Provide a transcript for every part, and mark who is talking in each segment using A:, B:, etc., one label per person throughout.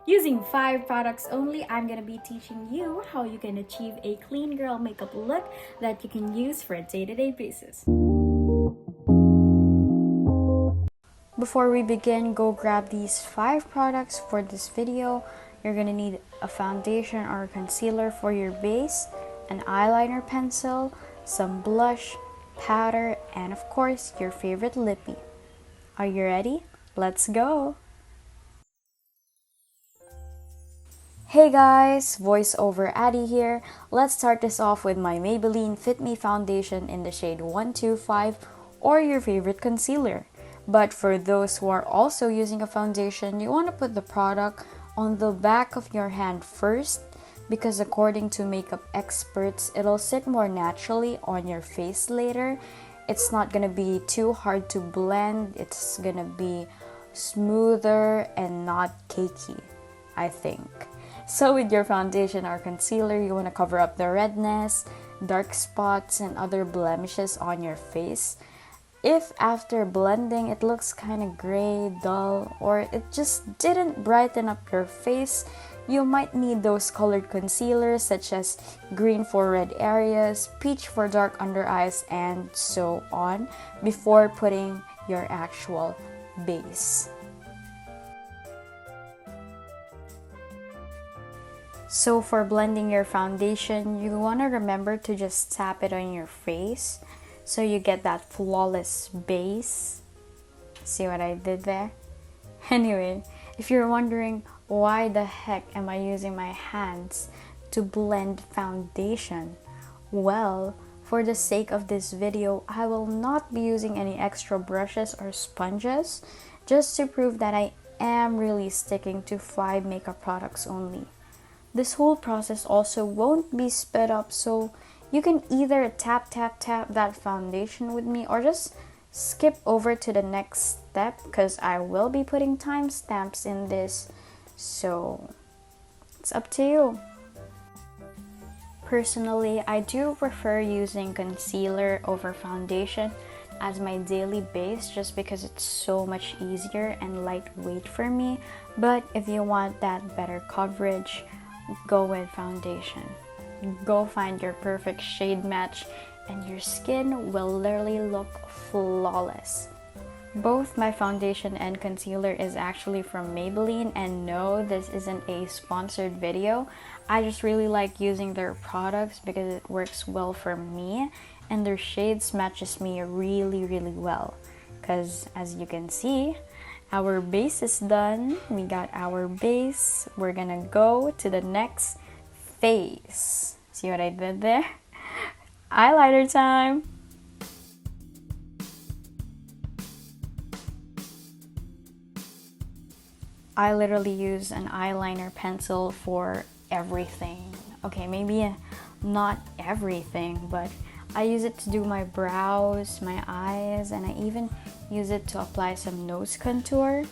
A: Using 5 products only, I'm gonna be teaching you how you can achieve a clean girl makeup look that you can use for a day-to-day basis. Before we begin, go grab these 5 products for this video. You're gonna need a foundation or a concealer for your base, an eyeliner pencil, some blush, powder, and of course, your favorite lippy. Are you ready? Let's go! Hey guys, voiceover Addie here. Let's start this off with my Maybelline Fit Me foundation in the shade 125 or your favorite concealer. But for those who are also using a foundation, you want to put the product on the back of your hand first because according to makeup experts, it'll sit more naturally on your face later. It's not gonna be too hard to blend. It's gonna be smoother and not cakey, I think. So with your foundation or concealer, you want to cover up the redness, dark spots, and other blemishes on your face. If after blending it looks kind of gray, dull, or it just didn't brighten up your face, you might need those colored concealers such as green for red areas, peach for dark under eyes, and so on before putting your actual base. So for blending your foundation, you want to remember to just tap it on your face so you get that flawless base. See what I did there? Anyway, if you're wondering why the heck am I using my hands to blend foundation, well, for the sake of this video, I will not be using any extra brushes or sponges just to prove that I am really sticking to 5 makeup products only. This whole process also won't be sped up, so you can either tap that foundation with me or just skip over to the next step because I will be putting timestamps in this, so it's up to you. Personally, I do prefer using concealer over foundation as my daily base just because it's so much easier and lightweight for me, but if you want that better coverage, go with foundation. Go find your perfect shade match and your skin will literally look flawless. Both my foundation and concealer is actually from Maybelline, and no, this isn't a sponsored video. I just really like using their products because it works well for me and their shades matches me really well. Because as you can see, our base is done. We got our base. We're gonna go to the next phase. See what I did there? Eyeliner time! I literally use an eyeliner pencil for everything. Okay, maybe not everything, but I use it to do my brows, my eyes, and I even use it to apply some nose contour.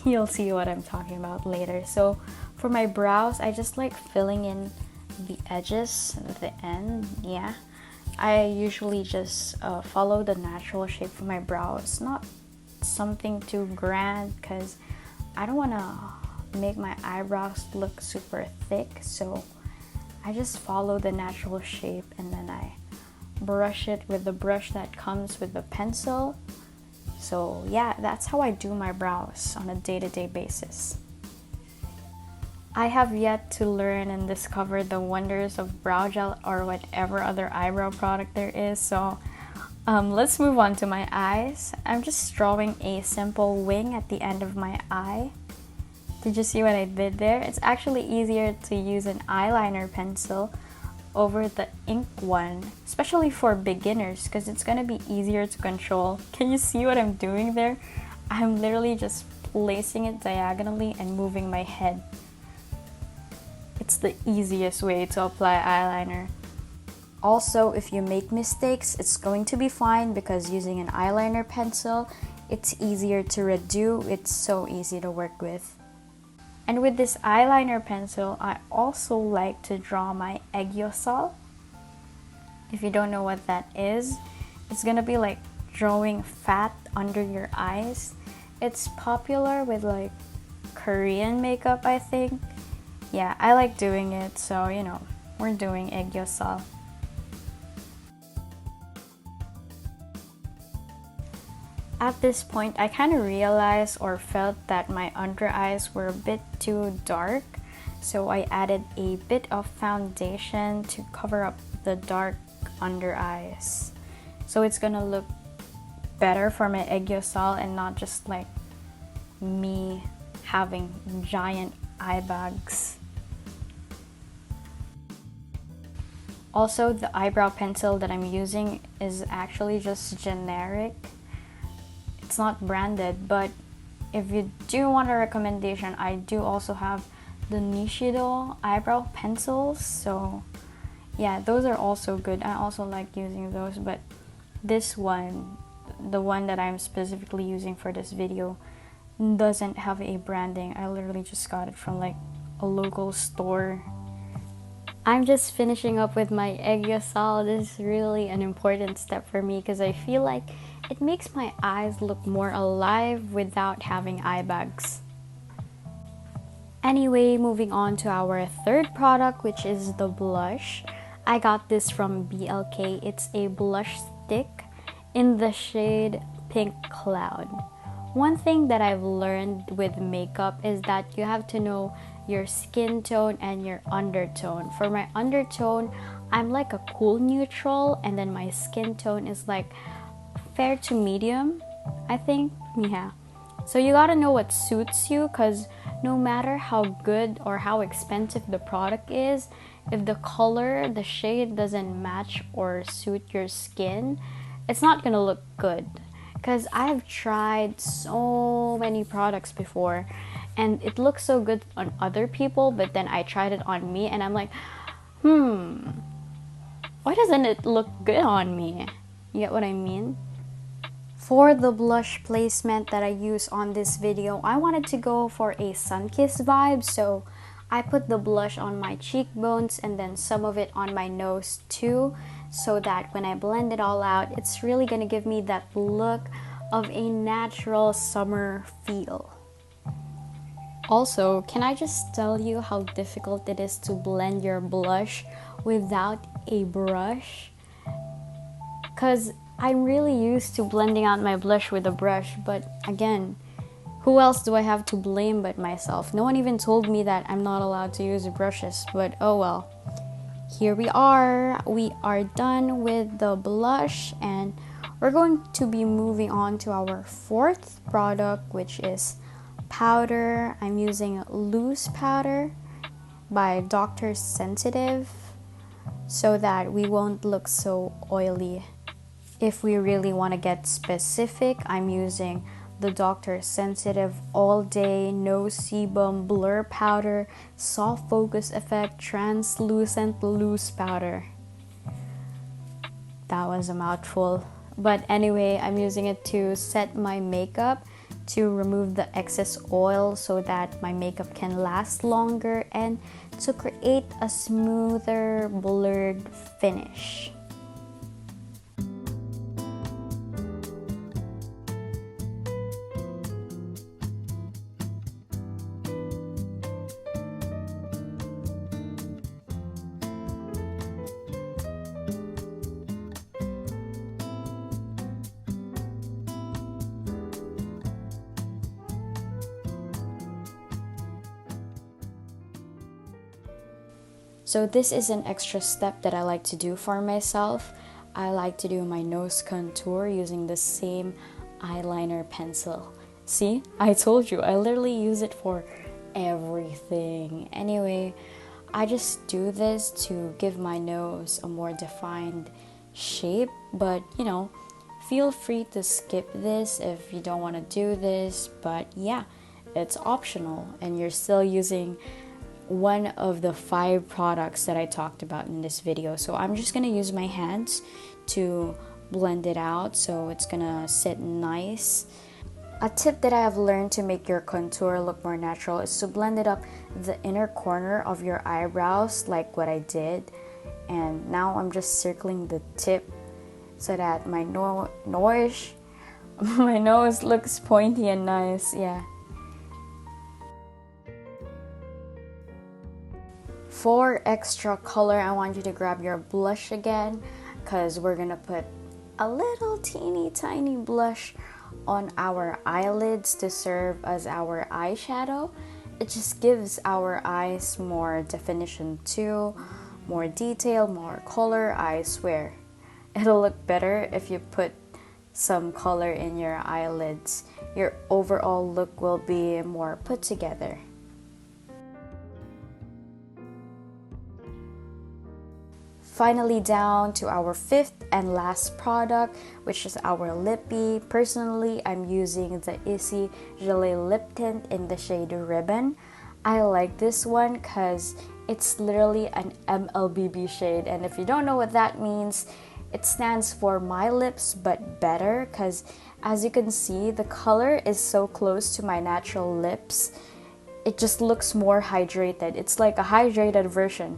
A: You'll see what I'm talking about later. So for my brows, I just like filling in the edges, the end, yeah. I usually just follow the natural shape for my brows, not something too grand because I don't want to make my eyebrows look super thick, so I just follow the natural shape and then I brush it with the brush that comes with the pencil. So yeah, that's how I do my brows on a day-to-day basis. I have yet to learn and discover the wonders of brow gel or whatever other eyebrow product there is, so let's move on to my eyes. I'm just drawing a simple wing at the end of my eye. Did you see what I did there? It's actually easier to use an eyeliner pencil over the ink one, especially for beginners because it's gonna be easier to control. Can you see what I'm doing there? I'm literally just placing it diagonally and moving my head. It's the easiest way to apply eyeliner. Also, if you make mistakes, it's going to be fine because using an eyeliner pencil, it's easier to redo. It's so easy to work with. And with this eyeliner pencil, I also like to draw my aegyosal. If you don't know what that is, it's gonna be like drawing fat under your eyes. It's popular with like Korean makeup, I think. Yeah, I like doing it, so you know, we're doing aegyeosal. At this point, I kind of realized or felt that my under eyes were a bit too dark, so I added a bit of foundation to cover up the dark under eyes. So it's gonna look better for my aegyeosal and not just like me having giant eye bags. Also, the eyebrow pencil that I'm using is actually just generic. It's not branded, but if you do want a recommendation, I do also have the Nishido eyebrow pencils. So yeah, those are also good. I also like using those, but this one, the one that I'm specifically using for this video, doesn't have a branding. I literally just got it from like a local store. I'm just finishing up with my aegyeosal. This is really an important step for me because I feel like it makes my eyes look more alive without having eye bags. Anyway, moving on to our third product, which is the blush. I got this from BLK. It's a blush stick in the shade Pink Cloud. One thing that I've learned with makeup is that you have to know your skin tone and your undertone. For my undertone, I'm like a cool neutral, and then my skin tone is like fair to medium, I think. Yeah. So you gotta know what suits you, because no matter how good or how expensive the product is, if the color, the shade doesn't match or suit your skin, it's not gonna look good. Because I've tried so many products before and it looks so good on other people, but then I tried it on me and I'm like, why doesn't it look good on me? You get what I mean? For the blush placement that I use on this video, I wanted to go for a sun-kissed vibe, so I put the blush on my cheekbones and then some of it on my nose too, so that when I blend it all out, it's really gonna give me that look of a natural summer feel. Also, can I just tell you how difficult it is to blend your blush without a brush? Because I'm really used to blending out my blush with a brush, but again, who else do I have to blame but myself? No one even told me that I'm not allowed to use brushes, but oh well. Here we are. We are done with the blush and we're going to be moving on to our fourth product, which is powder. I'm using loose powder by Dr. Sensitive so that we won't look so oily. If we really want to get specific, I'm using the Dr. Sensitive All Day No Sebum Blur Powder Soft Focus Effect Translucent Loose Powder. That was a mouthful. But anyway, I'm using it to set my makeup, to remove the excess oil so that my makeup can last longer, and to create a smoother blurred finish. So this is an extra step that I like to do for myself. I like to do my nose contour using the same eyeliner pencil. See, I told you, I literally use it for everything. Anyway, I just do this to give my nose a more defined shape, but you know, feel free to skip this if you don't want to do this, but yeah, it's optional and you're still using one of the 5 products that I talked about in this video. So I'm just gonna use my hands to blend it out so it's gonna sit nice. A tip that I have learned to make your contour look more natural is to blend it up the inner corner of your eyebrows like what I did. And now I'm just circling the tip so that my my nose looks pointy and nice. Yeah. For extra color, I want you to grab your blush again, because we're gonna put a little teeny tiny blush on our eyelids to serve as our eyeshadow. It just gives our eyes more definition too, more detail, more color. I swear it'll look better if you put some color in your eyelids. Your overall look will be more put together. Finally, down to our fifth and last product, which is our lippy. Personally, I'm using the Issey Gelée Lip Tint in the shade Ribbon. I like this one because it's literally an MLBB shade, and if you don't know what that means, it stands for My Lips But Better, because as you can see, the color is so close to my natural lips. It just looks more hydrated. It's like a hydrated version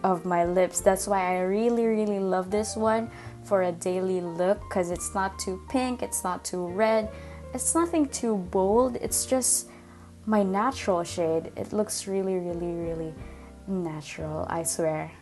A: of my lips. That's why I really love this one for a daily look, because it's not too pink, it's not too red, it's nothing too bold. It's just my natural shade. It looks really natural, I swear.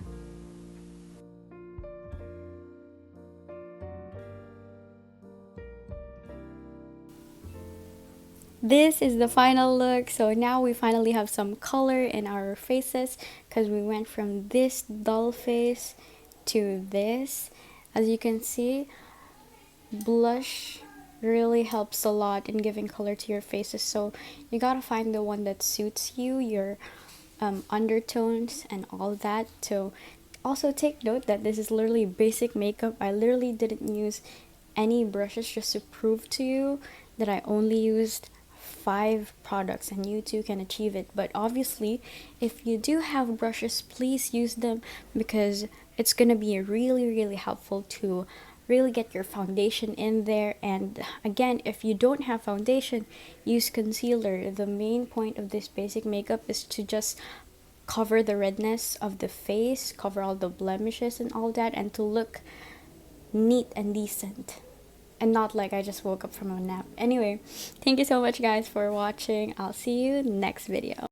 A: This is the final look. So now we finally have some color in our faces, because we went from this dull face to this. As you can see, blush really helps a lot in giving color to your faces, so you gotta find the one that suits you, your undertones and all that. So also take note that this is literally basic makeup. I literally didn't use any brushes, just to prove to you that I only used 5 products and you too can achieve it. But obviously, if you do have brushes, please use them, because it's gonna be really helpful to really get your foundation in there. And again, if you don't have foundation, use concealer. The main point of this basic makeup is to just cover the redness of the face, cover all the blemishes and all that, and to look neat and decent, and not like I just woke up from a nap. Anyway, thank you so much guys for watching. I'll see you next video.